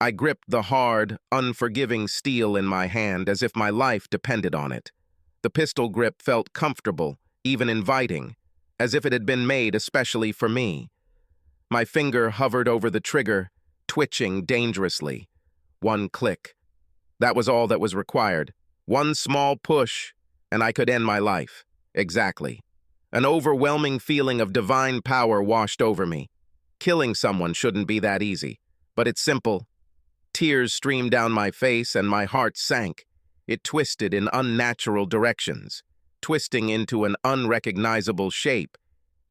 I gripped the hard, unforgiving steel in my hand as if my life depended on it. The pistol grip felt comfortable, even inviting, as if it had been made especially for me. My finger hovered over the trigger, twitching dangerously. One click. That was all that was required. One small push, and I could end my life. Exactly. An overwhelming feeling of divine power washed over me. Killing someone shouldn't be that easy, but it's simple. Tears streamed down my face and my heart sank. It twisted in unnatural directions, twisting into an unrecognizable shape.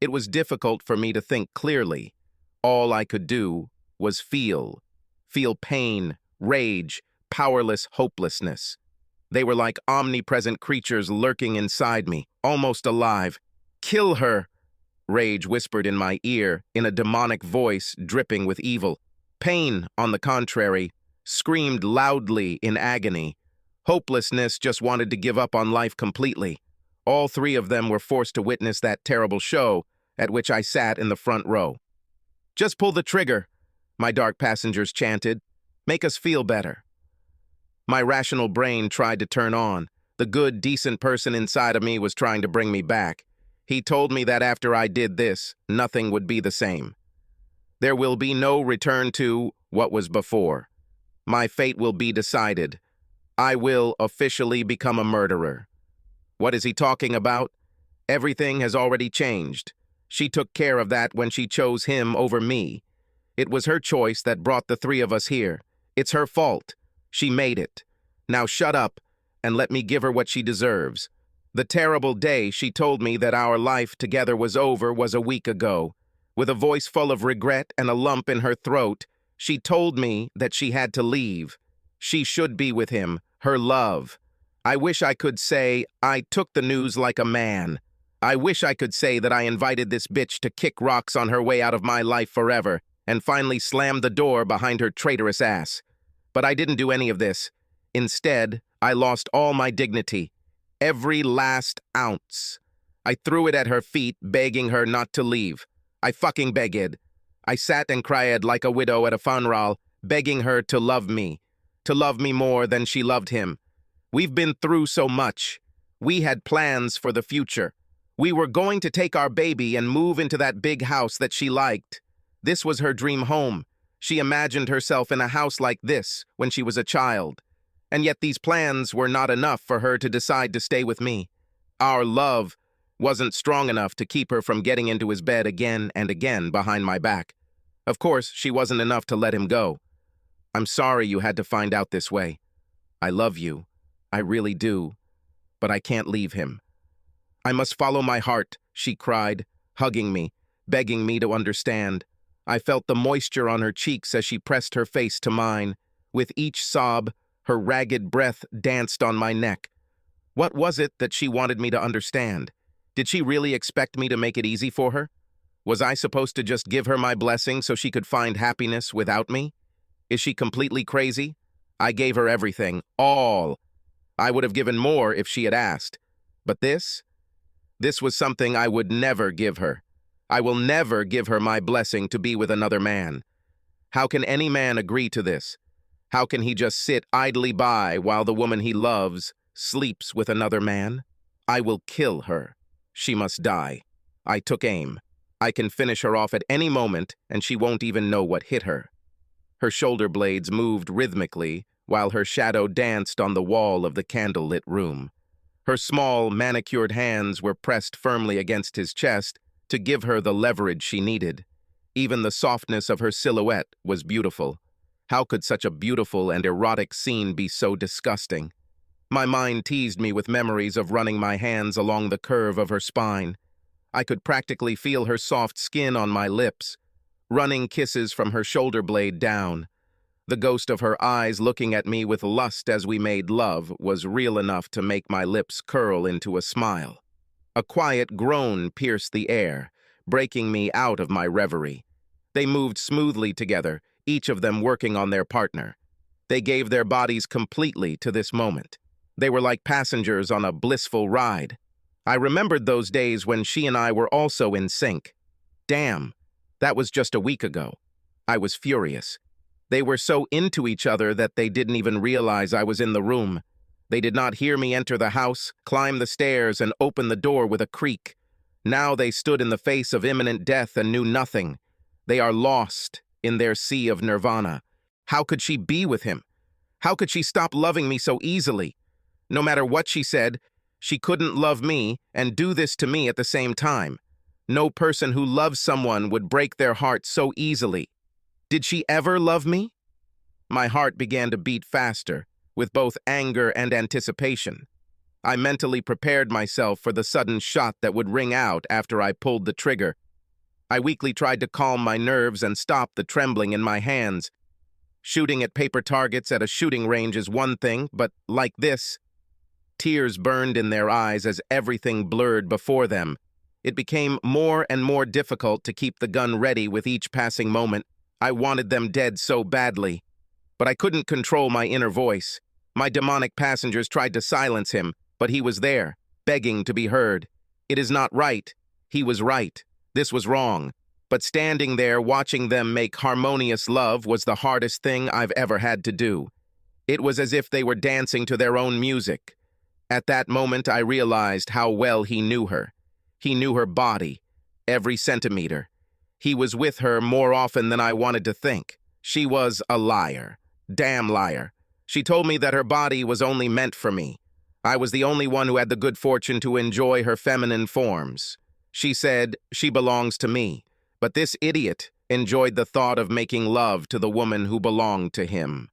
It was difficult for me to think clearly. All I could do was feel pain, rage, powerless hopelessness. They were like omnipresent creatures lurking inside me, almost alive. "Kill her!" Rage whispered in my ear in a demonic voice dripping with evil. Pain, on the contrary, screamed loudly in agony. Hopelessness just wanted to give up on life completely. All three of them were forced to witness that terrible show, at which I sat in the front row. "Just pull the trigger," my dark passengers chanted. "Make us feel better." My rational brain tried to turn on. The good, decent person inside of me was trying to bring me back. He told me that after I did this, nothing would be the same. There will be no return to what was before. My fate will be decided. I will officially become a murderer. What is he talking about? Everything has already changed. She took care of that when she chose him over me. It was her choice that brought the three of us here. It's her fault. She made it. Now shut up and let me give her what she deserves. The terrible day she told me that our life together was over was a week ago. With a voice full of regret and a lump in her throat, she told me that she had to leave. She should be with him, her love. I wish I could say I took the news like a man. I wish I could say that I invited this bitch to kick rocks on her way out of my life forever and finally slammed the door behind her traitorous ass. But I didn't do any of this. Instead, I lost all my dignity. Every last ounce. I threw it at her feet, begging her not to leave. I fucking begged. I sat and cried like a widow at a funeral, begging her to love me more than she loved him. We've been through so much. We had plans for the future. We were going to take our baby and move into that big house that she liked. This was her dream home. She imagined herself in a house like this when she was a child. And yet these plans were not enough for her to decide to stay with me. Our love wasn't strong enough to keep her from getting into his bed again and again behind my back. Of course, she wasn't enough to let him go. "I'm sorry you had to find out this way. I love you. I really do. But I can't leave him. I must follow my heart," she cried, hugging me, begging me to understand. I felt the moisture on her cheeks as she pressed her face to mine. With each sob, her ragged breath danced on my neck. What was it that she wanted me to understand? Did she really expect me to make it easy for her? Was I supposed to just give her my blessing so she could find happiness without me? Is she completely crazy? I gave her everything, all. I would have given more if she had asked. But this was something I would never give her. I will never give her my blessing to be with another man. How can any man agree to this? How can he just sit idly by while the woman he loves sleeps with another man? I will kill her. She must die. I took aim. I can finish her off at any moment, and she won't even know what hit her. Her shoulder blades moved rhythmically while her shadow danced on the wall of the candle-lit room. Her small, manicured hands were pressed firmly against his chest to give her the leverage she needed. Even the softness of her silhouette was beautiful. How could such a beautiful and erotic scene be so disgusting? My mind teased me with memories of running my hands along the curve of her spine. I could practically feel her soft skin on my lips, running kisses from her shoulder blade down. The ghost of her eyes looking at me with lust as we made love was real enough to make my lips curl into a smile. A quiet groan pierced the air, breaking me out of my reverie. They moved smoothly together, each of them working on their partner. They gave their bodies completely to this moment. They were like passengers on a blissful ride. I remembered those days when she and I were also in sync. Damn, that was just a week ago. I was furious. They were so into each other that they didn't even realize I was in the room. They did not hear me enter the house, climb the stairs, and open the door with a creak. Now they stood in the face of imminent death and knew nothing. They are lost in their sea of nirvana. How could she be with him? How could she stop loving me so easily? No matter what she said, she couldn't love me and do this to me at the same time. No person who loves someone would break their heart so easily. Did she ever love me? My heart began to beat faster, with both anger and anticipation. I mentally prepared myself for the sudden shot that would ring out after I pulled the trigger. I weakly tried to calm my nerves and stop the trembling in my hands. Shooting at paper targets at a shooting range is one thing, but like this, tears burned in their eyes as everything blurred before them. It became more and more difficult to keep the gun ready with each passing moment. I wanted them dead so badly. But I couldn't control my inner voice. My demonic passengers tried to silence him, but he was there, begging to be heard. It is not right. He was right. This was wrong. But standing there watching them make harmonious love was the hardest thing I've ever had to do. It was as if they were dancing to their own music. At that moment, I realized how well he knew her. He knew her body, every centimeter. He was with her more often than I wanted to think. She was a liar. Damn liar. She told me that her body was only meant for me. I was the only one who had the good fortune to enjoy her feminine forms. She said she belongs to me, but this idiot enjoyed the thought of making love to the woman who belonged to him.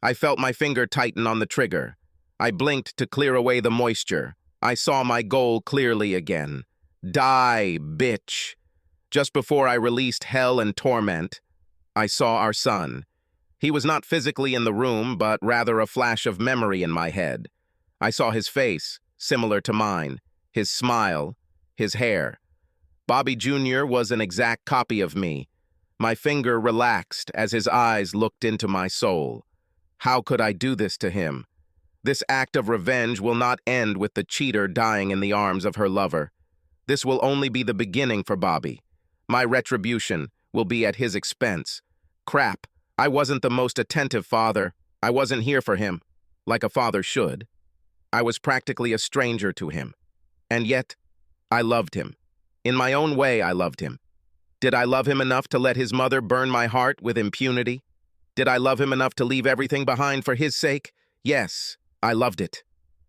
I felt my finger tighten on the trigger. I blinked to clear away the moisture. I saw my goal clearly again. Die, bitch. Just before I released hell and torment, I saw our son. He was not physically in the room, but rather a flash of memory in my head. I saw his face, similar to mine, his smile, his hair. Bobby Jr. was an exact copy of me. My finger relaxed as his eyes looked into my soul. How could I do this to him? This act of revenge will not end with the cheater dying in the arms of her lover. This will only be the beginning for Bobby. My retribution will be at his expense. Crap, I wasn't the most attentive father. I wasn't here for him, like a father should. I was practically a stranger to him. And yet, I loved him. In my own way, I loved him. Did I love him enough to let his mother burn my heart with impunity? Did I love him enough to leave everything behind for his sake? Yes, I loved it.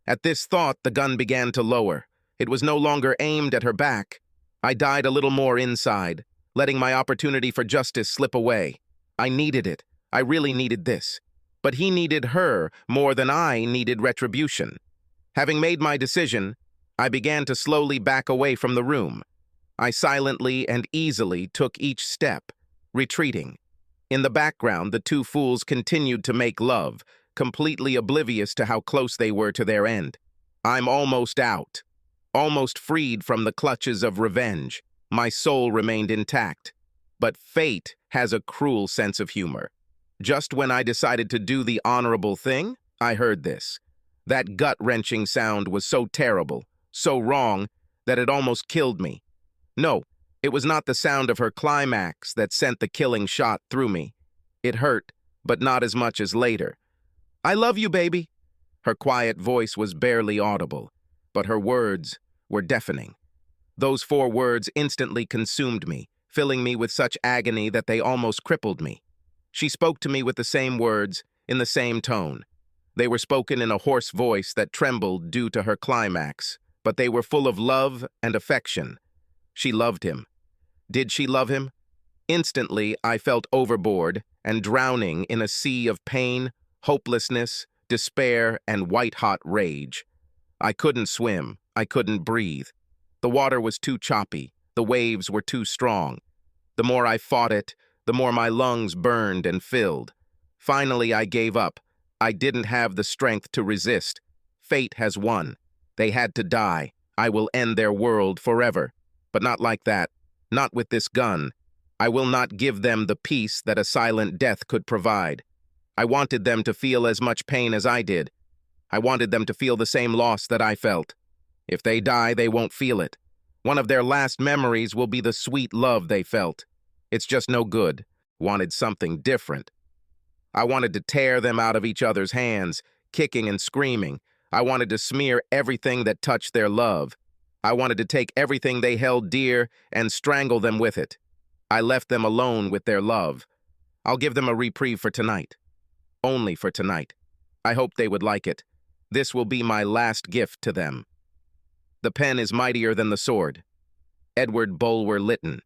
At this thought, the gun began to lower. It was no longer aimed at her back. I died a little more inside, letting my opportunity for justice slip away. I needed it. I really needed this. But he needed her more than I needed retribution. Having made my decision, I began to slowly back away from the room. I silently and easily took each step, retreating. In the background, the two fools continued to make love, completely oblivious to how close they were to their end. I'm almost out, almost freed from the clutches of revenge. My soul remained intact. But fate has a cruel sense of humor. Just when I decided to do the honorable thing, I heard this. That gut-wrenching sound was so terrible, so wrong, that it almost killed me. No, it was not the sound of her climax that sent the killing shot through me. It hurt, but not as much as later. I love you, baby. Her quiet voice was barely audible, but her words were deafening. Those 4 words instantly consumed me, filling me with such agony that they almost crippled me. She spoke to me with the same words, in the same tone. They were spoken in a hoarse voice that trembled due to her climax, but they were full of love and affection. She loved him. Did she love him? Instantly, I felt overboard and drowning in a sea of pain, hopelessness, despair, and white-hot rage. I couldn't swim. I couldn't breathe. The water was too choppy. The waves were too strong. The more I fought it, the more my lungs burned and filled. Finally, I gave up. I didn't have the strength to resist. Fate has won. They had to die. I will end their world forever. But not like that. Not with this gun. I will not give them the peace that a silent death could provide. I wanted them to feel as much pain as I did. I wanted them to feel the same loss that I felt. If they die, they won't feel it. One of their last memories will be the sweet love they felt. It's just no good. Wanted something different. I wanted to tear them out of each other's hands, kicking and screaming. I wanted to smear everything that touched their love. I wanted to take everything they held dear and strangle them with it. I left them alone with their love. I'll give them a reprieve for tonight. Only for tonight. I hope they would like it. This will be my last gift to them. The pen is mightier than the sword. Edward Bulwer Lytton.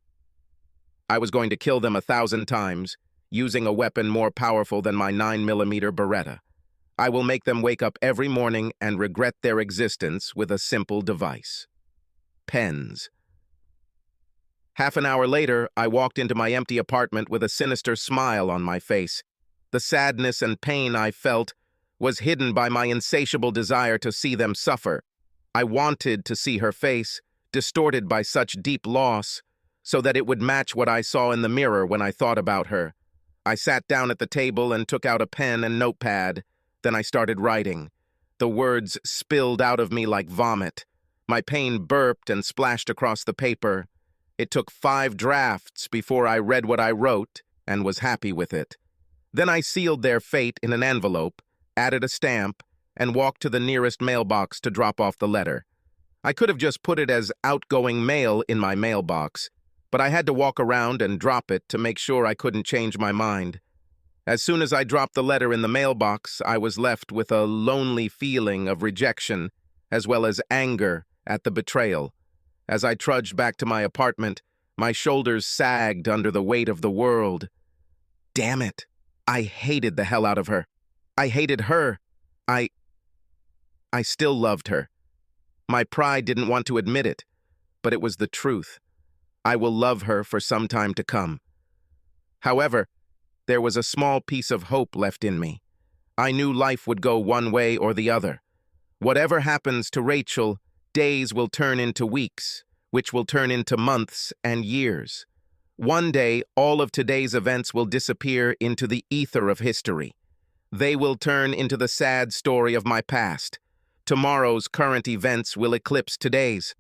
I was going to kill them 1,000 times, using a weapon more powerful than my 9mm Beretta. I will make them wake up every morning and regret their existence with a simple device. Pens. Half an hour later, I walked into my empty apartment with a sinister smile on my face. The sadness and pain I felt was hidden by my insatiable desire to see them suffer. I wanted to see her face, distorted by such deep loss, so that it would match what I saw in the mirror when I thought about her. I sat down at the table and took out a pen and notepad. Then I started writing. The words spilled out of me like vomit. My pain burped and splashed across the paper. It took 5 drafts before I read what I wrote and was happy with it. Then I sealed their fate in an envelope, added a stamp, and walked to the nearest mailbox to drop off the letter. I could have just put it as outgoing mail in my mailbox, but I had to walk around and drop it to make sure I couldn't change my mind. As soon as I dropped the letter in the mailbox, I was left with a lonely feeling of rejection, as well as anger at the betrayal. As I trudged back to my apartment, my shoulders sagged under the weight of the world. Damn it! I hated the hell out of her. I hated her. I still loved her. My pride didn't want to admit it, but it was the truth. I will love her for some time to come. However, there was a small piece of hope left in me. I knew life would go one way or the other. Whatever happens to Rachel, days will turn into weeks, which will turn into months and years. One day, all of today's events will disappear into the ether of history. They will turn into the sad story of my past. Tomorrow's current events will eclipse today's.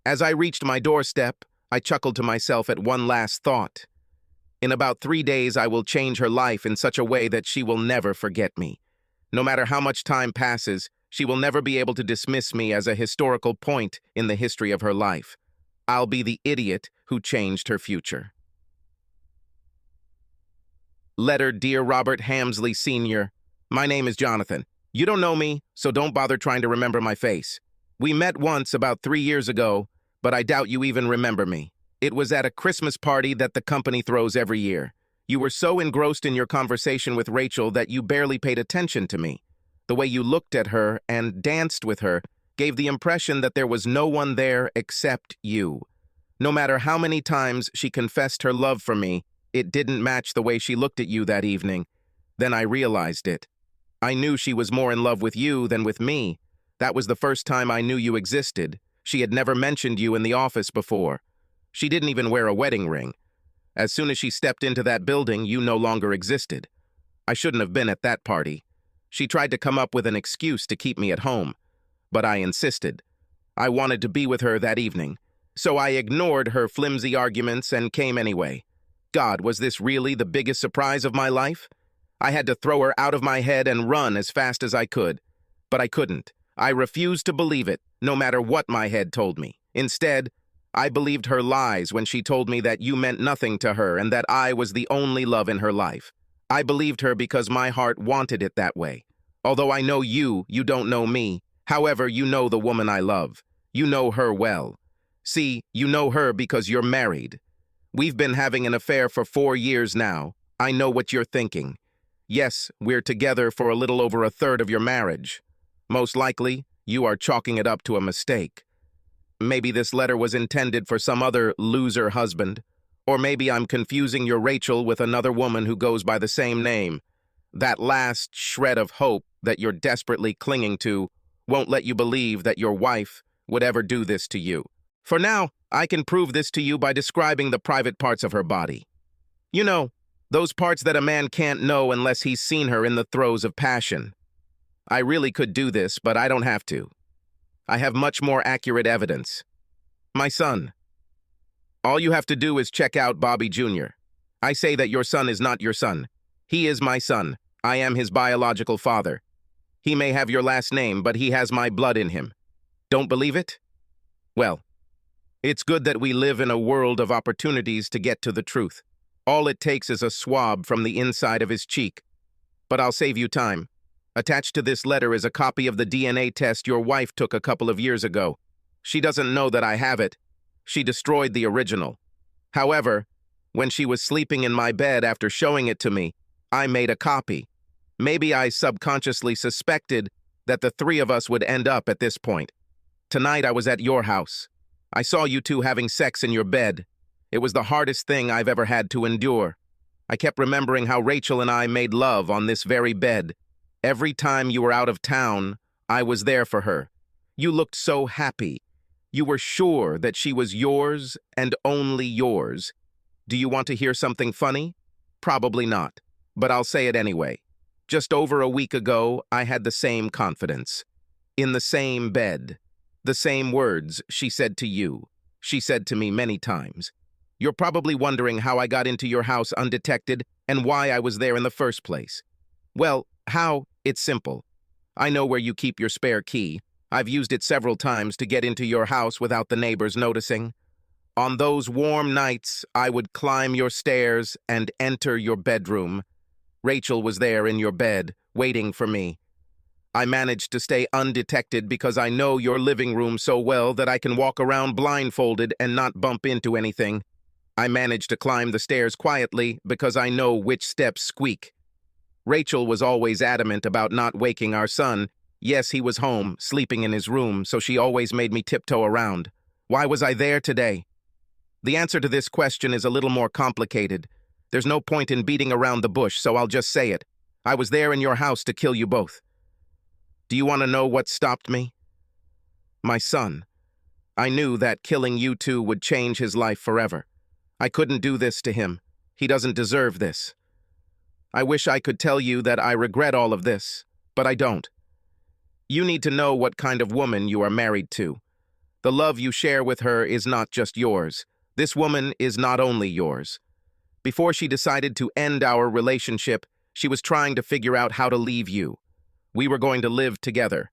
As I reached my doorstep, I chuckled to myself at one last thought. In about 3 days, I will change her life in such a way that she will never forget me. No matter how much time passes, she will never be able to dismiss me as a historical point in the history of her life. I'll be the idiot who changed her future. Letter, dear Robert Hamsley Sr. My name is Jonathan. You don't know me, so don't bother trying to remember my face. We met once about 3 years ago, but I doubt you even remember me. It was at a Christmas party that the company throws every year. You were so engrossed in your conversation with Rachel that you barely paid attention to me. The way you looked at her and danced with her gave the impression that there was no one there except you. No matter how many times she confessed her love for me, it didn't match the way she looked at you that evening. Then I realized it. I knew she was more in love with you than with me. That was the first time I knew you existed. She had never mentioned you in the office before. She didn't even wear a wedding ring. As soon as she stepped into that building, you no longer existed. I shouldn't have been at that party. She tried to come up with an excuse to keep me at home, but I insisted. I wanted to be with her that evening, so I ignored her flimsy arguments and came anyway. God, was this really the biggest surprise of my life? I had to throw her out of my head and run as fast as I could. But I couldn't. I refused to believe it, no matter what my head told me. Instead, I believed her lies when she told me that you meant nothing to her and that I was the only love in her life. I believed her because my heart wanted it that way. Although I know you don't know me. However, you know the woman I love. You know her well. See, you know her because you're married. We've been having an affair for 4 years now. I know what you're thinking. Yes, we're together for a little over 1/3 of your marriage. Most likely, you are chalking it up to a mistake. Maybe this letter was intended for some other loser husband. Or maybe I'm confusing your Rachel with another woman who goes by the same name. That last shred of hope that you're desperately clinging to won't let you believe that your wife would ever do this to you. For now, I can prove this to you by describing the private parts of her body. You know, those parts that a man can't know unless he's seen her in the throes of passion. I really could do this, but I don't have to. I have much more accurate evidence. My son. All you have to do is check out Bobby Jr. I say that your son is not your son. He is my son. I am his biological father. He may have your last name, but he has my blood in him. Don't believe it? Well, it's good that we live in a world of opportunities to get to the truth. All it takes is a swab from the inside of his cheek. But I'll save you time. Attached to this letter is a copy of the DNA test your wife took a couple of years ago. She doesn't know that I have it. She destroyed the original. However, when she was sleeping in my bed after showing it to me, I made a copy. Maybe I subconsciously suspected that the three of us would end up at this point. Tonight I was at your house. I saw you two having sex in your bed. It was the hardest thing I've ever had to endure. I kept remembering how Rachel and I made love on this very bed. Every time you were out of town, I was there for her. You looked so happy. You were sure that she was yours and only yours. Do you want to hear something funny? Probably not, but I'll say it anyway. Just over a week ago, I had the same confidence. In the same bed. The same words she said to you. She said to me many times. You're probably wondering how I got into your house undetected and why I was there in the first place. Well, how? It's simple. I know where you keep your spare key. I've used it several times to get into your house without the neighbors noticing. On those warm nights, I would climb your stairs and enter your bedroom. Rachel was there in your bed, waiting for me. I managed to stay undetected because I know your living room so well that I can walk around blindfolded and not bump into anything. I managed to climb the stairs quietly because I know which steps squeak. Rachel was always adamant about not waking our son. Yes, he was home, sleeping in his room, so she always made me tiptoe around. Why was I there today? The answer to this question is a little more complicated. There's no point in beating around the bush, so I'll just say it. I was there in your house to kill you both. Do you want to know what stopped me? My son. I knew that killing you two would change his life forever. I couldn't do this to him. He doesn't deserve this. I wish I could tell you that I regret all of this, but I don't. You need to know what kind of woman you are married to. The love you share with her is not just yours. This woman is not only yours. Before she decided to end our relationship, she was trying to figure out how to leave you. We were going to live together.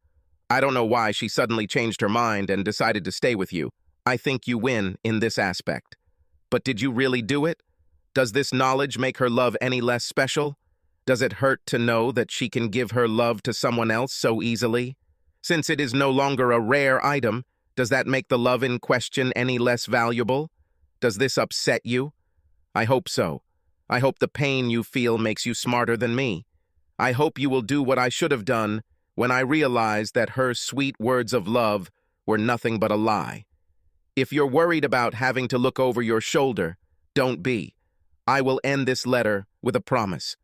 I don't know why she suddenly changed her mind and decided to stay with you. I think you win in this aspect. But did you really do it? Does this knowledge make her love any less special? Does it hurt to know that she can give her love to someone else so easily? Since it is no longer a rare item, does that make the love in question any less valuable? Does this upset you? I hope so. I hope the pain you feel makes you smarter than me. I hope you will do what I should have done when I realized that her sweet words of love were nothing but a lie. If you're worried about having to look over your shoulder, don't be. I will end this letter with a promise.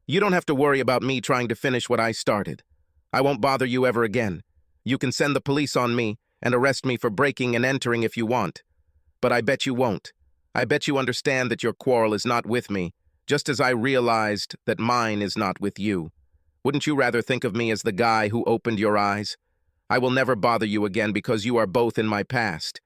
You don't have to worry about me trying to finish what I started. I won't bother you ever again. You can send the police on me and arrest me for breaking and entering if you want. But I bet you won't. I bet you understand that your quarrel is not with me, just as I realized that mine is not with you. Wouldn't you rather think of me as the guy who opened your eyes? I will never bother you again because you are both in my past.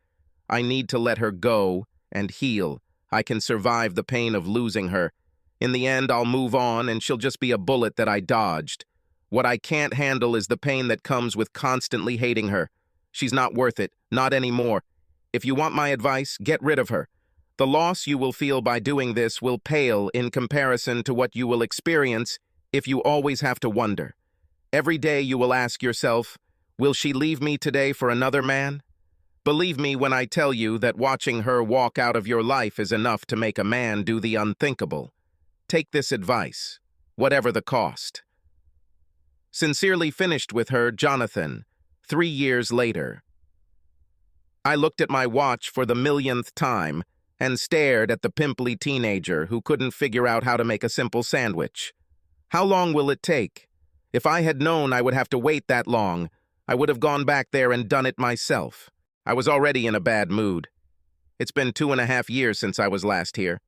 I need to let her go and heal. I can survive the pain of losing her. In the end, I'll move on and she'll just be a bullet that I dodged. What I can't handle is the pain that comes with constantly hating her. She's not worth it, not anymore. If you want my advice, get rid of her. The loss you will feel by doing this will pale in comparison to what you will experience if you always have to wonder. Every day you will ask yourself, will she leave me today for another man? Believe me when I tell you that watching her walk out of your life is enough to make a man do the unthinkable. Take this advice, whatever the cost. Sincerely finished with her, Jonathan, 3 years later. I looked at my watch for the millionth time and stared at the pimply teenager who couldn't figure out how to make a simple sandwich. How long will it take? If I had known I would have to wait that long, I would have gone back there and done it myself. I was already in a bad mood. It's been 2.5 years since I was last here.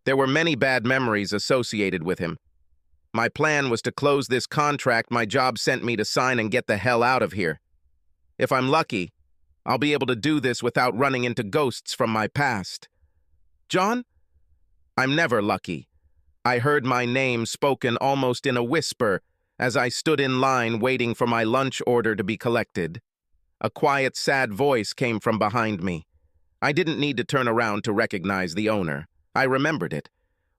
There were many bad memories associated with him. My plan was to close this contract my job sent me to sign and get the hell out of here. If I'm lucky, I'll be able to do this without running into ghosts from my past. John? I'm never lucky. I heard my name spoken almost in a whisper as I stood in line waiting for my lunch order to be collected. A quiet, sad voice came from behind me. I didn't need to turn around to recognize the owner. I remembered it.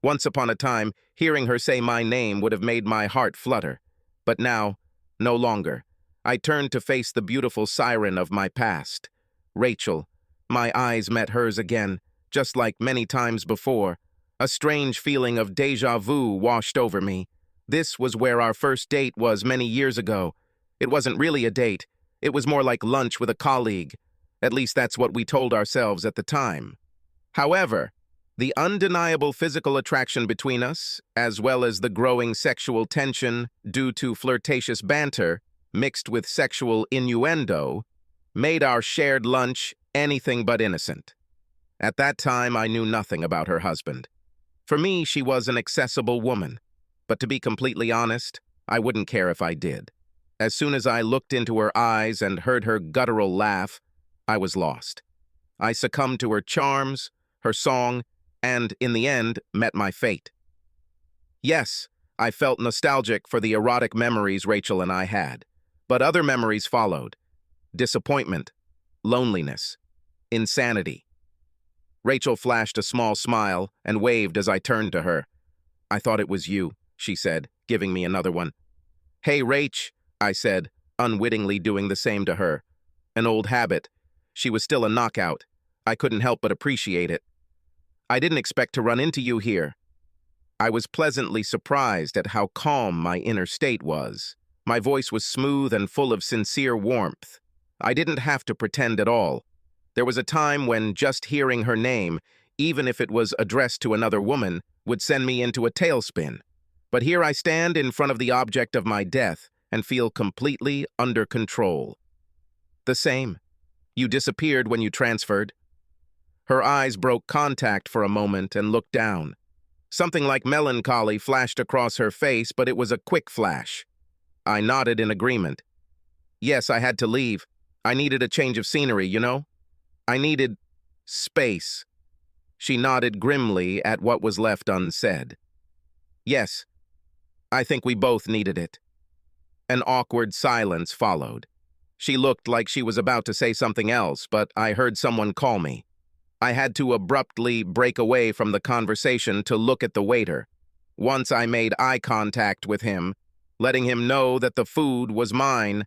Once upon a time, hearing her say my name would have made my heart flutter. But now, no longer. I turned to face the beautiful siren of my past. Rachel. My eyes met hers again, just like many times before. A strange feeling of déjà vu washed over me. This was where our first date was many years ago. It wasn't really a date. It was more like lunch with a colleague. At least that's what we told ourselves at the time. However, the undeniable physical attraction between us, as well as the growing sexual tension due to flirtatious banter, mixed with sexual innuendo, made our shared lunch anything but innocent. At that time, I knew nothing about her husband. For me, she was an accessible woman. But to be completely honest, I wouldn't care if I did. As soon as I looked into her eyes and heard her guttural laugh, I was lost. I succumbed to her charms, her song, and, in the end, met my fate. Yes, I felt nostalgic for the erotic memories Rachel and I had. But other memories followed. Disappointment, loneliness, insanity. Rachel flashed a small smile and waved as I turned to her. "I thought it was you," she said, giving me another one. "Hey, Rach," I said, unwittingly doing the same to her. An old habit. She was still a knockout. I couldn't help but appreciate it. "I didn't expect to run into you here." I was pleasantly surprised at how calm my inner state was. My voice was smooth and full of sincere warmth. I didn't have to pretend at all. There was a time when just hearing her name, even if it was addressed to another woman, would send me into a tailspin. But here I stand in front of the object of my death and feel completely under control. "The same. You disappeared when you transferred." Her eyes broke contact for a moment and looked down. Something like melancholy flashed across her face, but it was a quick flash. I nodded in agreement. "Yes, I had to leave. I needed a change of scenery, you know? I needed space." She nodded grimly at what was left unsaid. "Yes, I think we both needed it." An awkward silence followed. She looked like she was about to say something else, but I heard someone call me. I had to abruptly break away from the conversation to look at the waiter. Once I made eye contact with him, letting him know that the food was mine,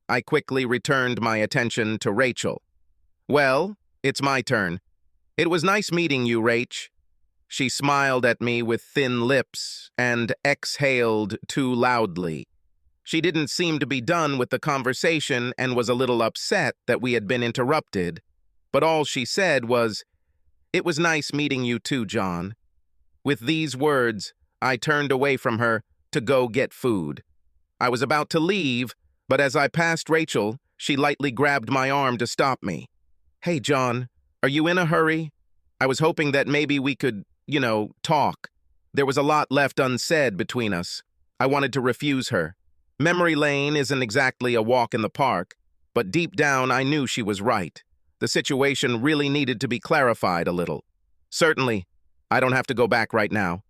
I quickly returned my attention to Rachel. "Well, it's my turn. It was nice meeting you, Rach." She smiled at me with thin lips and exhaled too loudly. She didn't seem to be done with the conversation and was a little upset that we had been interrupted. But all she said was, "It was nice meeting you too, John." With these words, I turned away from her to go get food. I was about to leave, but as I passed Rachel, she lightly grabbed my arm to stop me. "Hey, John, are you in a hurry? I was hoping that maybe we could, talk. There was a lot left unsaid between us." I wanted to refuse her. Memory lane isn't exactly a walk in the park, but deep down I knew she was right. The situation really needed to be clarified a little. "Certainly. I don't have to go back right now.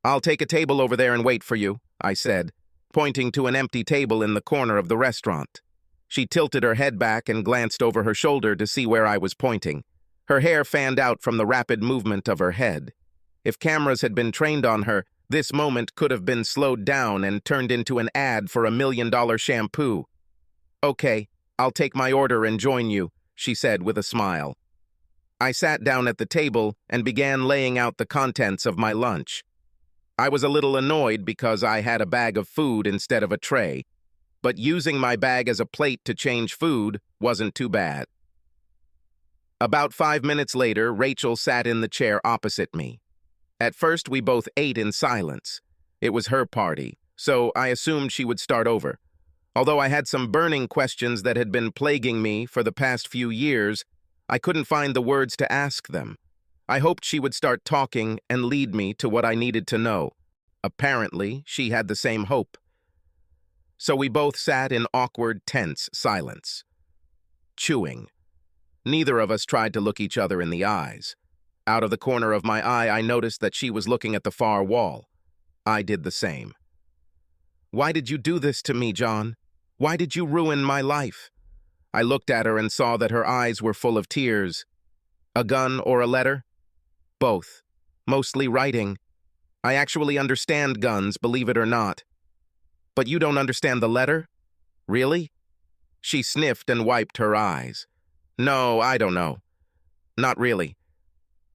I'll take a table over there and wait for you," I said, pointing to an empty table in the corner of the restaurant. She tilted her head back and glanced over her shoulder to see where I was pointing. Her hair fanned out from the rapid movement of her head. If cameras had been trained on her, this moment could have been slowed down and turned into an ad for $1 million shampoo. "Okay, I'll take my order and join you," she said with a smile. I sat down at the table and began laying out the contents of my lunch. I was a little annoyed because I had a bag of food instead of a tray, but using my bag as a plate to change food wasn't too bad. About 5 minutes later, Rachel sat in the chair opposite me. At first, we both ate in silence. It was her party, so I assumed she would start over. Although I had some burning questions that had been plaguing me for the past few years, I couldn't find the words to ask them. I hoped she would start talking and lead me to what I needed to know. Apparently, she had the same hope. So we both sat in awkward, tense silence. Chewing. Neither of us tried to look each other in the eyes. Out of the corner of my eye, I noticed that she was looking at the far wall. I did the same. "Why did you do this to me, John? Why did you ruin my life?" I looked at her and saw that her eyes were full of tears. "A gun or a letter?" "Both. Mostly writing. I actually understand guns, believe it or not." "But you don't understand the letter? Really?" She sniffed and wiped her eyes. "No, I don't know. Not really.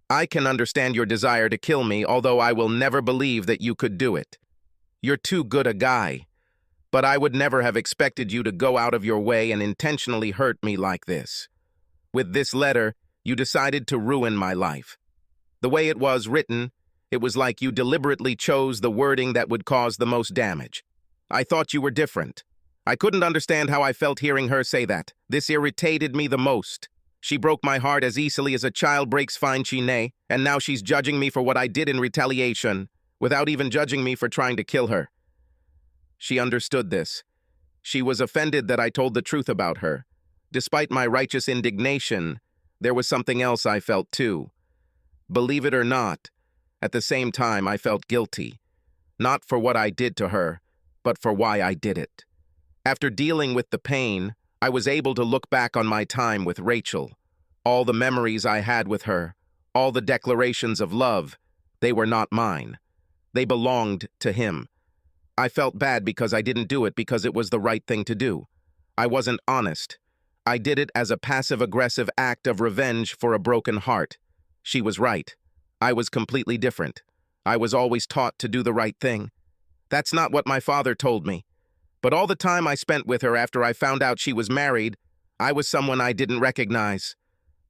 I can understand your desire to kill me, although I will never believe that you could do it. You're too good a guy. But I would never have expected you to go out of your way and intentionally hurt me like this. With this letter, you decided to ruin my life. The way it was written, it was like you deliberately chose the wording that would cause the most damage. I thought you were different. I couldn't understand how I felt hearing her say that. This irritated me the most. She broke my heart as easily as a child breaks fine chine, and now she's judging me for what I did in retaliation, without even judging me for trying to kill her. She understood this. She was offended that I told the truth about her. Despite my righteous indignation, there was something else I felt too. Believe it or not, at the same time I felt guilty. Not for what I did to her, but for why I did it. After dealing with the pain, I was able to look back on my time with Rachel. All the memories I had with her, all the declarations of love, they were not mine. They belonged to him. I felt bad because I didn't do it because it was the right thing to do. I wasn't honest. I did it as a passive-aggressive act of revenge for a broken heart. She was right. I was completely different. I was always taught to do the right thing. That's not what my father told me. But all the time I spent with her after I found out she was married, I was someone I didn't recognize.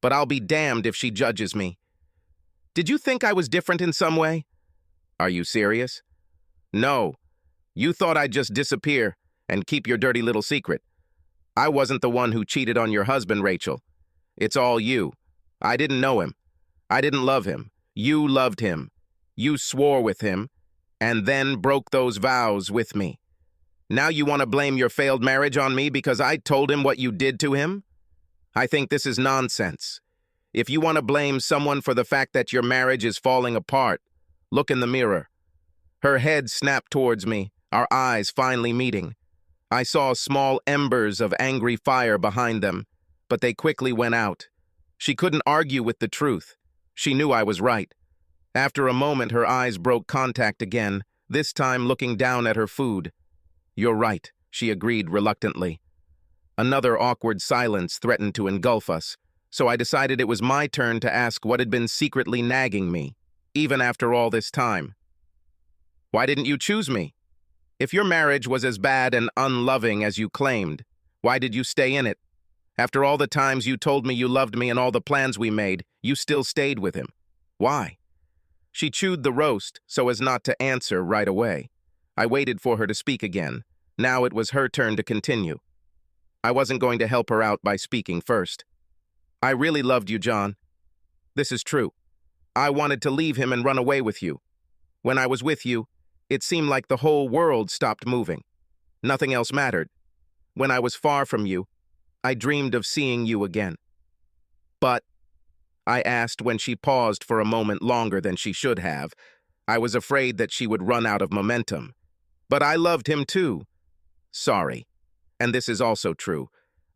But I'll be damned if she judges me. Did you think I was different in some way? Are you serious? No. You thought I'd just disappear and keep your dirty little secret. I wasn't the one who cheated on your husband, Rachel. It's all you. I didn't know him. I didn't love him. You loved him. You swore with him, and then broke those vows with me. Now you want to blame your failed marriage on me because I told him what you did to him? I think this is nonsense. If you want to blame someone for the fact that your marriage is falling apart, look in the mirror. Her head snapped towards me, our eyes finally meeting. I saw small embers of angry fire behind them, but they quickly went out. She couldn't argue with the truth. She knew I was right. After a moment, her eyes broke contact again, this time looking down at her food. "You're right," she agreed reluctantly. Another awkward silence threatened to engulf us, so I decided it was my turn to ask what had been secretly nagging me, even after all this time. "Why didn't you choose me? If your marriage was as bad and unloving as you claimed, why did you stay in it? After all the times you told me you loved me and all the plans we made, you still stayed with him. Why?" She chewed the roast so as not to answer right away. I waited for her to speak again. Now it was her turn to continue. I wasn't going to help her out by speaking first. "I really loved you, John. This is true. I wanted to leave him and run away with you. When I was with you, it seemed like the whole world stopped moving. Nothing else mattered. When I was far from you, I dreamed of seeing you again." "But," I asked when she paused for a moment longer than she should have. I was afraid that she would run out of momentum. "But I loved him too." "Sorry. And this is also true.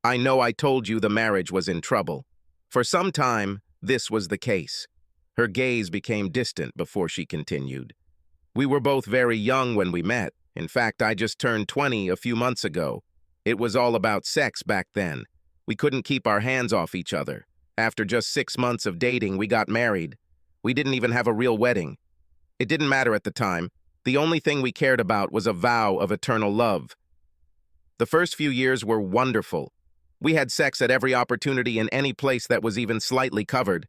I know I told you the marriage was in trouble. For some time, this was the case." Her gaze became distant before she continued. "We were both very young when we met. In fact, I just turned 20 a few months ago. It was all about sex back then. We couldn't keep our hands off each other. After just 6 months of dating, we got married. We didn't even have a real wedding. It didn't matter at the time. The only thing we cared about was a vow of eternal love. The first few years were wonderful. We had sex at every opportunity in any place that was even slightly covered.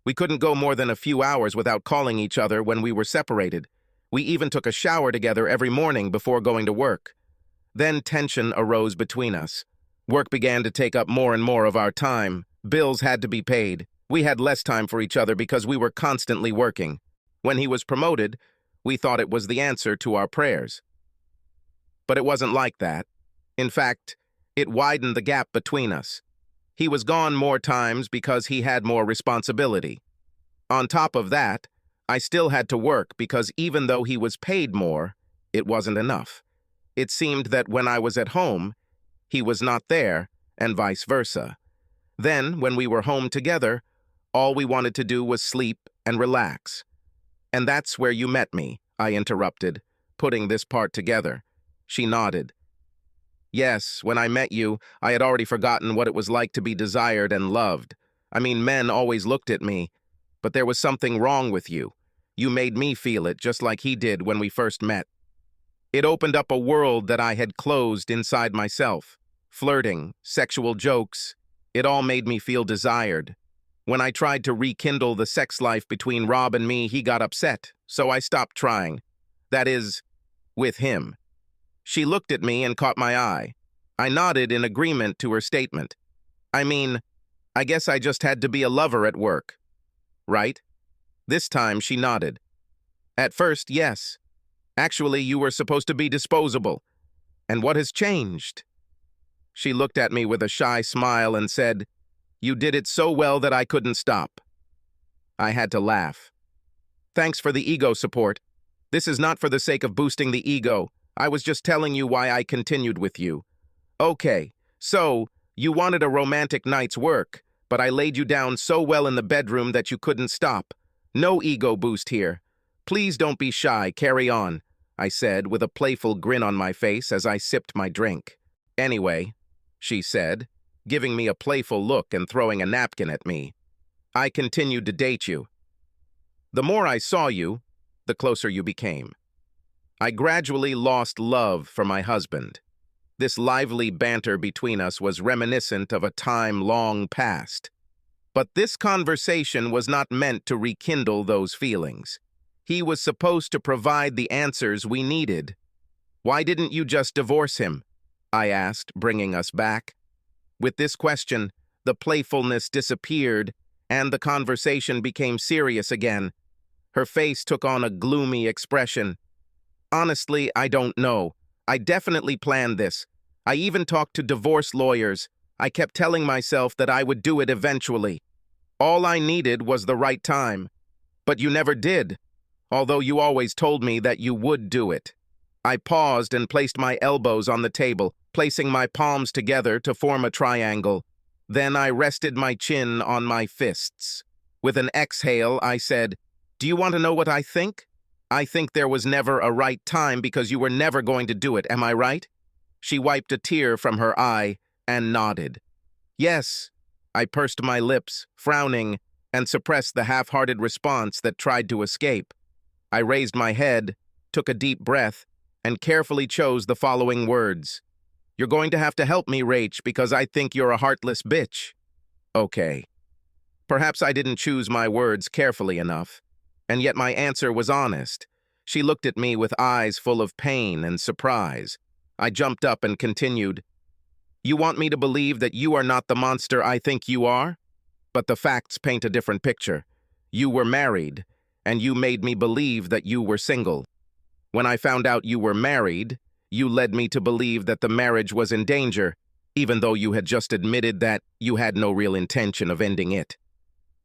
We couldn't go more than a few hours without calling each other when we were separated. We even took a shower together every morning before going to work. Then tension arose between us. Work began to take up more and more of our time. Bills had to be paid. We had less time for each other because we were constantly working. When he was promoted, we thought it was the answer to our prayers. But it wasn't like that. In fact, it widened the gap between us. He was gone more times because he had more responsibility. On top of that, I still had to work because even though he was paid more, it wasn't enough. It seemed that when I was at home, he was not there, and vice versa. Then, when we were home together, all we wanted to do was sleep and relax. And that's where you met me, I interrupted, putting this part together. She nodded. Yes, when I met you, I had already forgotten what it was like to be desired and loved. I mean, men always looked at me, but there was something wrong with you. You made me feel it just like he did when we first met. It opened up a world that I had closed inside myself. Flirting, sexual jokes, it all made me feel desired. When I tried to rekindle the sex life between Rob and me, he got upset, so I stopped trying. That is, with him. She looked at me and caught my eye. I nodded in agreement to her statement. I mean, I guess I just had to be a lover at work. Right? This time she nodded. At first, yes. Actually, you were supposed to be disposable. And what has changed? She looked at me with a shy smile and said, "You did it so well that I couldn't stop." I had to laugh. Thanks for the ego support. This is not for the sake of boosting the ego. I was just telling you why I continued with you. Okay, so, you wanted a romantic night's work, but I laid you down so well in the bedroom that you couldn't stop. No ego boost here. Please don't be shy, carry on, I said with a playful grin on my face as I sipped my drink. Anyway, she said, giving me a playful look and throwing a napkin at me. I continued to date you. The more I saw you, the closer you became. I gradually lost love for my husband. This lively banter between us was reminiscent of a time long past. But this conversation was not meant to rekindle those feelings. He was supposed to provide the answers we needed. Why didn't you just divorce him? I asked, bringing us back. With this question, the playfulness disappeared and the conversation became serious again. Her face took on a gloomy expression. Honestly, I don't know. I definitely planned this. I even talked to divorce lawyers. I kept telling myself that I would do it eventually. All I needed was the right time. But you never did, although you always told me that you would do it. I paused and placed my elbows on the table, placing my palms together to form a triangle. Then I rested my chin on my fists. With an exhale, I said, "Do you want to know what I think? I think there was never a right time because you were never going to do it, am I right?" She wiped a tear from her eye and nodded. Yes, I pursed my lips, frowning, and suppressed the half-hearted response that tried to escape. I raised my head, took a deep breath, and carefully chose the following words. "You're going to have to help me, Rach, because I think you're a heartless bitch." Okay. Perhaps I didn't choose my words carefully enough, and yet my answer was honest. She looked at me with eyes full of pain and surprise. I jumped up and continued, "You want me to believe that you are not the monster I think you are? But the facts paint a different picture. You were married, and you made me believe that you were single. When I found out you were married, you led me to believe that the marriage was in danger, even though you had just admitted that you had no real intention of ending it.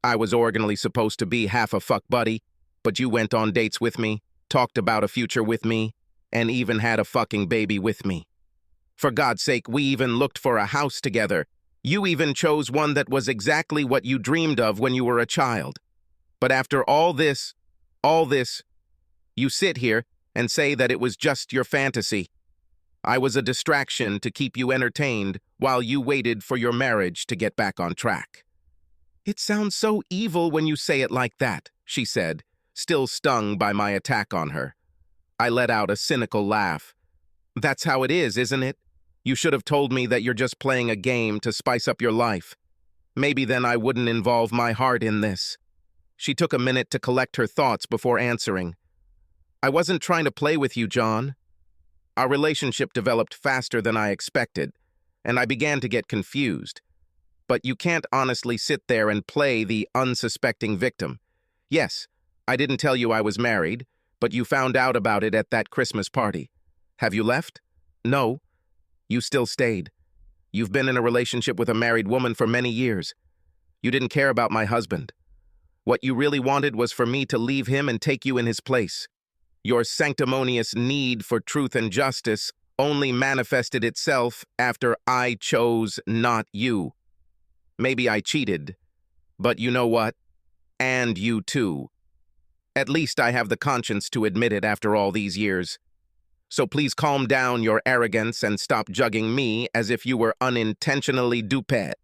I was originally supposed to be half a fuck buddy, but you went on dates with me, talked about a future with me, and even had a fucking baby with me. For God's sake, we even looked for a house together. You even chose one that was exactly what you dreamed of when you were a child. But after all this, you sit here and say that it was just your fantasy. I was a distraction to keep you entertained while you waited for your marriage to get back on track." "It sounds so evil when you say it like that," she said, still stung by my attack on her. I let out a cynical laugh. "That's how it is, isn't it? You should have told me that you're just playing a game to spice up your life. Maybe then I wouldn't involve my heart in this." She took a minute to collect her thoughts before answering. "I wasn't trying to play with you, John. Our relationship developed faster than I expected, and I began to get confused. But you can't honestly sit there and play the unsuspecting victim. Yes, I didn't tell you I was married, but you found out about it at that Christmas party. Have you left? No. You still stayed. You've been in a relationship with a married woman for many years. You didn't care about my husband. What you really wanted was for me to leave him and take you in his place. Your sanctimonious need for truth and justice only manifested itself after I chose not you. Maybe I cheated, but you know what? And you too. At least I have the conscience to admit it after all these years. So please calm down your arrogance and stop jugging me as if you were unintentionally duped.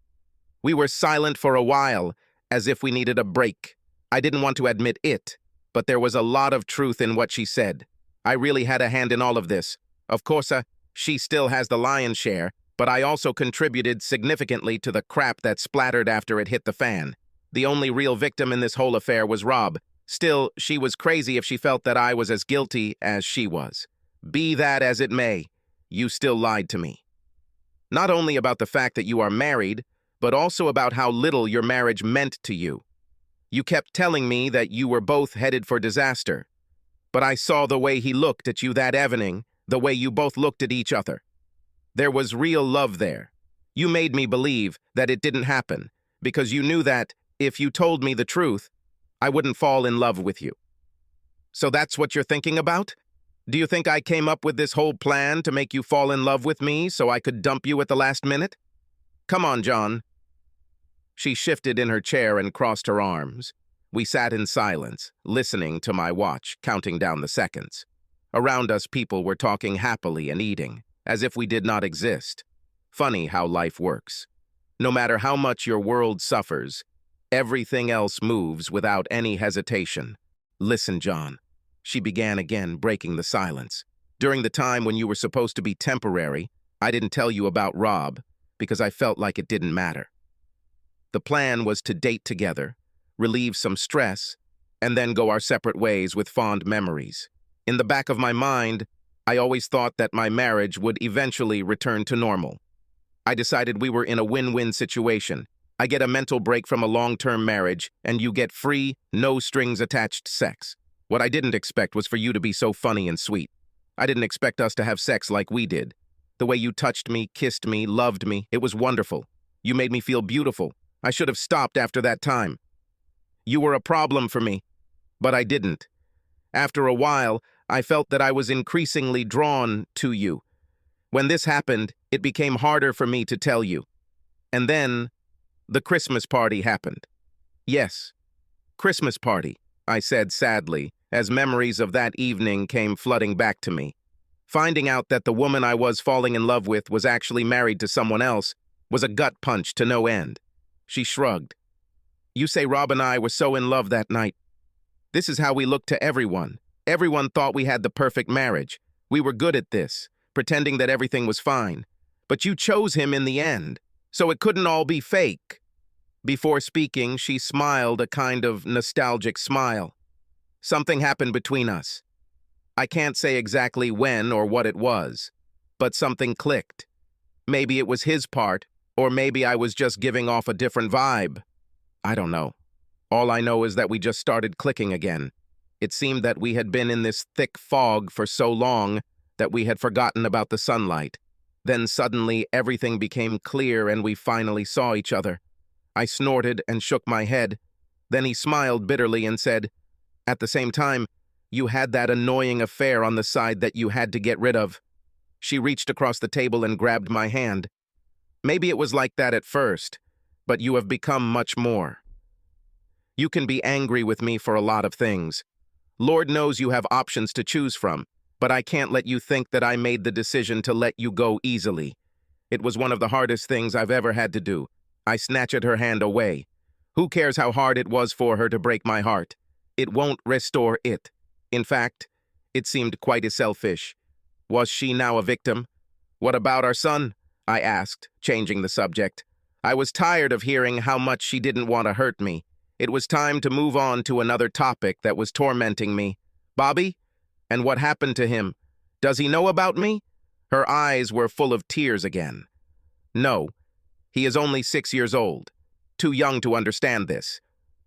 We were silent for a while, as if we needed a break. I didn't want to admit it, but there was a lot of truth in what she said. I really had a hand in all of this. Of course, she still has the lion's share, but I also contributed significantly to the crap that splattered after it hit the fan. The only real victim in this whole affair was Rob. Still, she was crazy if she felt that I was as guilty as she was. Be that as it may, you still lied to me. Not only about the fact that you are married, but also about how little your marriage meant to you. You kept telling me that you were both headed for disaster. But I saw the way he looked at you that evening, the way you both looked at each other. There was real love there. You made me believe that it didn't happen, because you knew that, if you told me the truth, I wouldn't fall in love with you. So that's what you're thinking about? Do you think I came up with this whole plan to make you fall in love with me so I could dump you at the last minute? Come on, John. She shifted in her chair and crossed her arms. We sat in silence, listening to my watch, counting down the seconds. Around us, people were talking happily and eating, as if we did not exist. Funny how life works. No matter how much your world suffers, everything else moves without any hesitation. Listen, John. She began again, breaking the silence. During the time when you were supposed to be temporary, I didn't tell you about Rob, because I felt like it didn't matter. The plan was to date together, relieve some stress, and then go our separate ways with fond memories. In the back of my mind, I always thought that my marriage would eventually return to normal. I decided we were in a win-win situation. I get a mental break from a long-term marriage, and you get free, no-strings-attached sex. What I didn't expect was for you to be so funny and sweet. I didn't expect us to have sex like we did. The way you touched me, kissed me, loved me, it was wonderful. You made me feel beautiful. I should have stopped after that time. You were a problem for me, but I didn't. After a while, I felt that I was increasingly drawn to you. When this happened, it became harder for me to tell you. And then, the Christmas party happened. Yes, Christmas party, I said sadly, as memories of that evening came flooding back to me. Finding out that the woman I was falling in love with was actually married to someone else was a gut punch to no end. She shrugged. You say Rob and I were so in love that night. This is how we looked to everyone. Everyone thought we had the perfect marriage. We were good at this, pretending that everything was fine. But you chose him in the end, so it couldn't all be fake. Before speaking, she smiled a kind of nostalgic smile. Something happened between us. I can't say exactly when or what it was, but something clicked. Maybe it was his part, or maybe I was just giving off a different vibe. I don't know. All I know is that we just started clicking again. It seemed that we had been in this thick fog for so long that we had forgotten about the sunlight. Then suddenly everything became clear and we finally saw each other. I snorted and shook my head. Then he smiled bitterly and said, "At the same time, you had that annoying affair on the side that you had to get rid of." She reached across the table and grabbed my hand. Maybe it was like that at first, but you have become much more. You can be angry with me for a lot of things. Lord knows you have options to choose from, but I can't let you think that I made the decision to let you go easily. It was one of the hardest things I've ever had to do. I snatched her hand away. Who cares how hard it was for her to break my heart? It won't restore it. In fact, it seemed quite as selfish. Was she now a victim? What about our son? I asked, changing the subject. I was tired of hearing how much she didn't want to hurt me. It was time to move on to another topic that was tormenting me. Bobby? And what happened to him? Does he know about me? Her eyes were full of tears again. No. He is only 6 years old. Too young to understand this.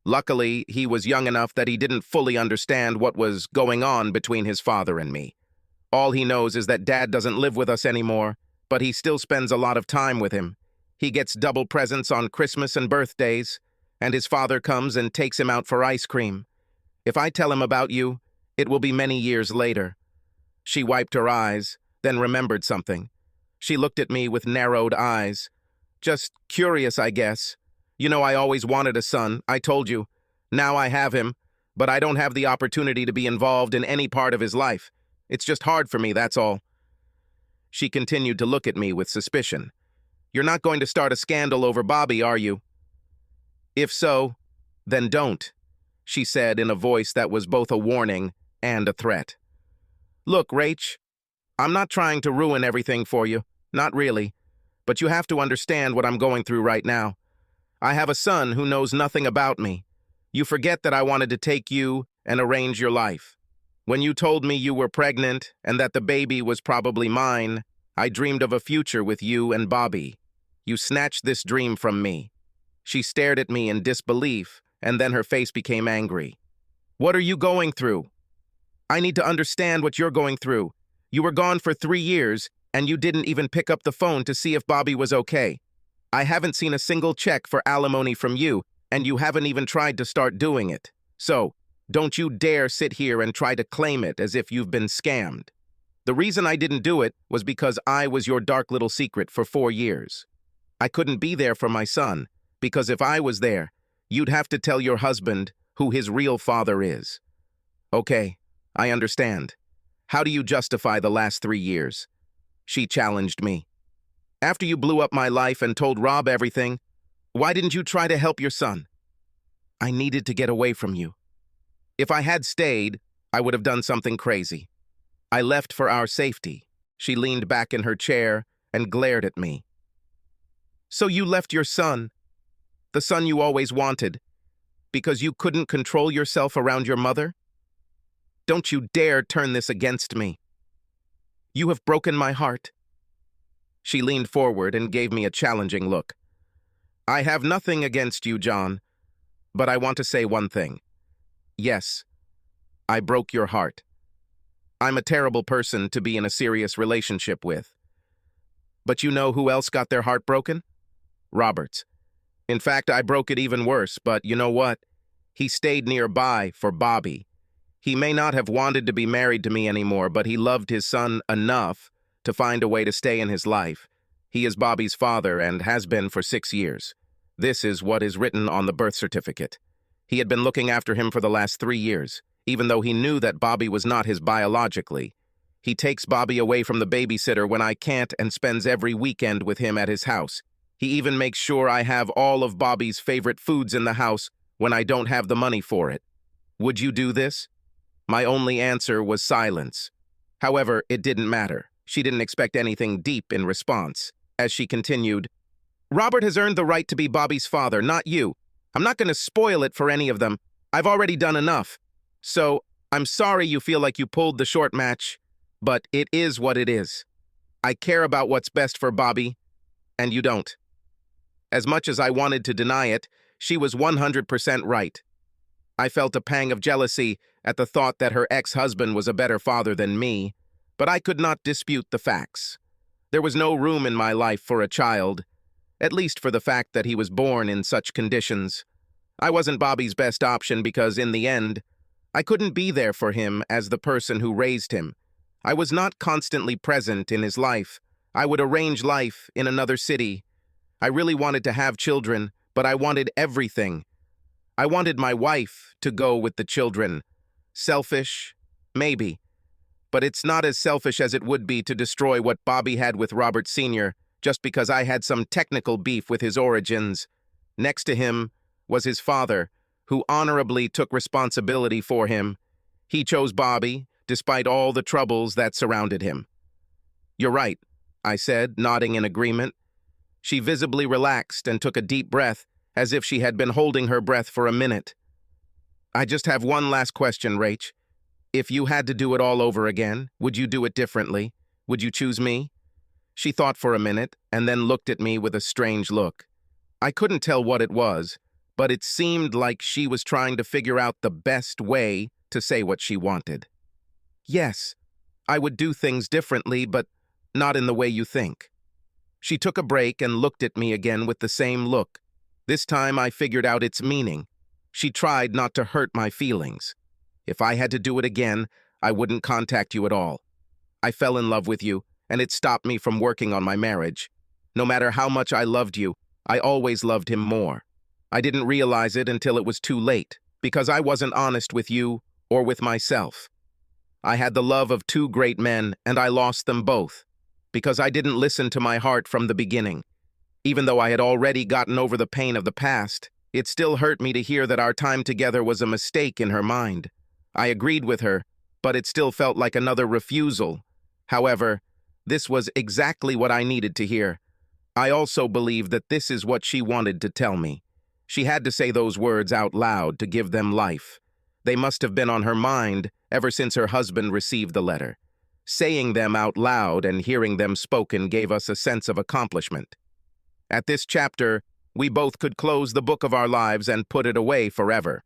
Luckily, he was young enough that he didn't fully understand what was going on between his father and me. All he knows is that Dad doesn't live with us anymore, but he still spends a lot of time with him. He gets double presents on Christmas and birthdays. and his father comes and takes him out for ice cream. If I tell him about you, it will be many years later." She wiped her eyes, then remembered something. She looked at me with narrowed eyes. "Just curious, I guess. You know, I always wanted a son, I told you. Now I have him, but I don't have the opportunity to be involved in any part of his life. It's just hard for me, that's all." She continued to look at me with suspicion. "You're not going to start a scandal over Bobby, are you?" "If so, then don't," she said in a voice that was both a warning and a threat. "Look, Rach, I'm not trying to ruin everything for you, not really, but you have to understand what I'm going through right now. I have a son who knows nothing about me. You forget that I wanted to take you and arrange your life. When you told me you were pregnant and that the baby was probably mine, I dreamed of a future with you and Bobby. You snatched this dream from me." She stared at me in disbelief, and then her face became angry. "What are you going through? I need to understand what you're going through. You were gone for 3 years, and you didn't even pick up the phone to see if Bobby was okay. I haven't seen a single check for alimony from you, and you haven't even tried to start doing it. So, don't you dare sit here and try to claim it as if you've been scammed. The reason I didn't do it was because I was your dark little secret for 4 years. I couldn't be there for my son, because if I was there, you'd have to tell your husband who his real father is." "Okay, I understand. How do you justify the last 3 years?" She challenged me. "After you blew up my life and told Rob everything, why didn't you try to help your son?" "I needed to get away from you. If I had stayed, I would have done something crazy. I left for our safety." She leaned back in her chair and glared at me. "So you left your son, the son you always wanted, because you couldn't control yourself around your mother? Don't you dare turn this against me. You have broken my heart." She leaned forward and gave me a challenging look. "I have nothing against you, John, but I want to say one thing. Yes, I broke your heart. I'm a terrible person to be in a serious relationship with. But you know who else got their heart broken? Roberts. In fact, I broke it even worse, but you know what? He stayed nearby for Bobby. He may not have wanted to be married to me anymore, but he loved his son enough to find a way to stay in his life. He is Bobby's father and has been for 6 years. This is what is written on the birth certificate. He had been looking after him for the last 3 years, even though he knew that Bobby was not his biologically. He takes Bobby away from the babysitter when I can't and spends every weekend with him at his house. He even makes sure I have all of Bobby's favorite foods in the house when I don't have the money for it. Would you do this?" My only answer was silence. However, it didn't matter. She didn't expect anything deep in response. As she continued, "Robert has earned the right to be Bobby's father, not you. I'm not going to spoil it for any of them. I've already done enough. So, I'm sorry you feel like you pulled the short match, but it is what it is. I care about what's best for Bobby, and you don't." As much as I wanted to deny it, she was 100% right. I felt a pang of jealousy at the thought that her ex-husband was a better father than me, but I could not dispute the facts. There was no room in my life for a child, at least for the fact that he was born in such conditions. I wasn't Bobby's best option because, in the end, I couldn't be there for him as the person who raised him. I was not constantly present in his life. I would arrange life in another city. I really wanted to have children, but I wanted everything. I wanted my wife to go with the children. Selfish? Maybe. But it's not as selfish as it would be to destroy what Bobby had with Robert Sr. just because I had some technical beef with his origins. Next to him was his father, who honorably took responsibility for him. He chose Bobby, despite all the troubles that surrounded him. "You're right," I said, nodding in agreement. She visibly relaxed and took a deep breath, as if she had been holding her breath for a minute. "I just have one last question, Rach. If you had to do it all over again, would you do it differently? Would you choose me?" She thought for a minute and then looked at me with a strange look. I couldn't tell what it was, but it seemed like she was trying to figure out the best way to say what she wanted. "Yes, I would do things differently, but not in the way you think." She took a break and looked at me again with the same look. This time I figured out its meaning. She tried not to hurt my feelings. If I had to do it again, I wouldn't contact you at all. I fell in love with you, and it stopped me from working on my marriage. No matter how much I loved you, I always loved him more. I didn't realize it until it was too late, because I wasn't honest with you or with myself. I had the love of two great men, and I lost them both, because I didn't listen to my heart from the beginning. Even though I had already gotten over the pain of the past, it still hurt me to hear that our time together was a mistake in her mind. I agreed with her, but it still felt like another refusal. However, this was exactly what I needed to hear. I also believe that this is what she wanted to tell me. She had to say those words out loud to give them life. They must have been on her mind ever since her husband received the letter. Saying them out loud and hearing them spoken gave us a sense of accomplishment. At this chapter, we both could close the book of our lives and put it away forever.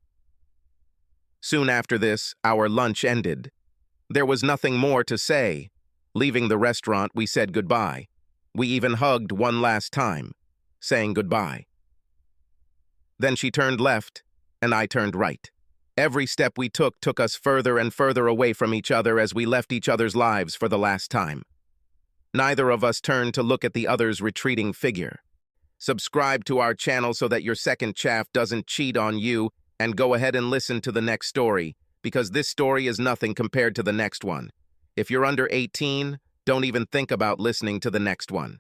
Soon after this, our lunch ended. There was nothing more to say. Leaving the restaurant, we said goodbye. We even hugged one last time, saying goodbye. Then she turned left, and I turned right. Every step we took us further and further away from each other as we left each other's lives for the last time. Neither of us turned to look at the other's retreating figure. Subscribe to our channel so that your second chaff doesn't cheat on you, and go ahead and listen to the next story, because this story is nothing compared to the next one. If you're under 18, don't even think about listening to the next one.